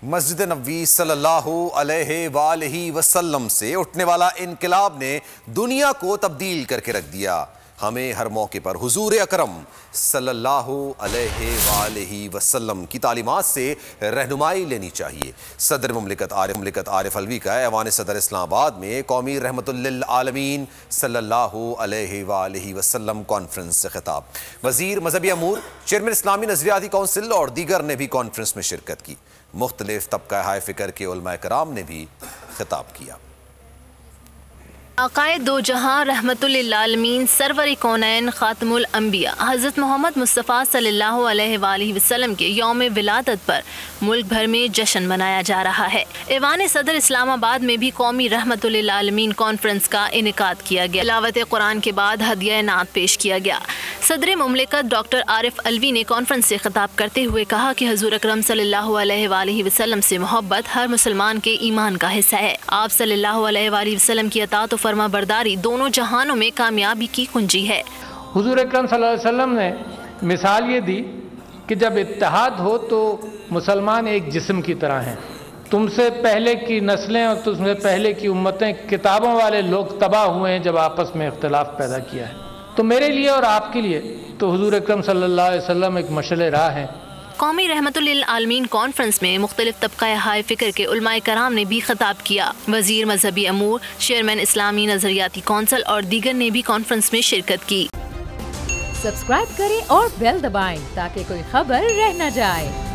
مسجد نبوی صلی اللہ علیہ وآلہ وسلم سے اٹھنے والا انقلاب نے دنیا کو تبدیل کر کے رکھ دیا۔ ہمیں ہر موقع پر حضور اکرم صلی اللہ علیہ وآلہ وسلم کی تعلیمات سے رہنمائی لینی چاہیے۔ صدر مملکت عارف علوی کا ایوان صدر اسلام آباد میں قومی رحمت للعالمین صلی اللہ علیہ وآلہ وسلم کانفرنس سے خطاب۔ وزیر مذہبی امور، چیئرمین اسلامی نظریاتی کونسل اور دیگر نے بھی کانفرنس میں شرکت کی۔ مختلف طبقہ ہائے فکر کے علماء کرام نے بھی خطاب کیا۔ آقائے دو جہاں رحمت للعالمین سرور کونین خاتم الانبیاء حضرت محمد مصطفیٰ صلی اللہ علیہ وآلہ وسلم کے یوم ولادت پر ملک بھر میں جشن منایا جا رہا ہے۔ ایوان صدر اسلام آباد میں بھی قومی رحمت للعالمین کانفرنس کا انعقاد کیا گیا۔ تلاوت قرآن کے بعد ہدیہ نعت پیش کیا گیا۔ صدر مملکت ڈاکٹر عارف علوی نے کانفرنس سے خطاب کرتے ہوئے کہا کہ حضور اکرم صلی اللہ علیہ وآلہ وسلم سے محبت ہر مسلمان کے ایمان کا حصہ ہے۔ آپ صلی اللہ علیہ وآلہ وسلم کی اطاعت و فرما برداری دونوں جہانوں میں کامیابی کی کنجی ہے۔ حضور اکرم صلی اللہ علیہ وسلم نے مثال یہ دی کہ جب اتحاد ہو تو مسلمان ایک جسم کی طرح ہیں۔ تم سے پہلے کی نسلیں اور تم سے پہلے کی امتیں کتابوں والے لوگ تباہ ہوئے ہیں جب آپس میں اختلاف پیدا کیا ہے۔ تو میرے لیے اور آپ کے لیے تو حضور اکرم صلی اللہ علیہ وسلم ایک مشعل راہ ہے۔ قومی رحمت للعالمین کانفرنس میں مختلف طبقہ ہائے فکر کے علماء کرام نے بھی خطاب کیا۔ وزیر مذہبی امور، چیئرمین اسلامی نظریاتی کونسل اور دیگر نے بھی کانفرنس میں شرکت کی۔ سبسکرائب کریں اور بیل دبائیں تاکہ کوئی خبر رہ نہ جائے۔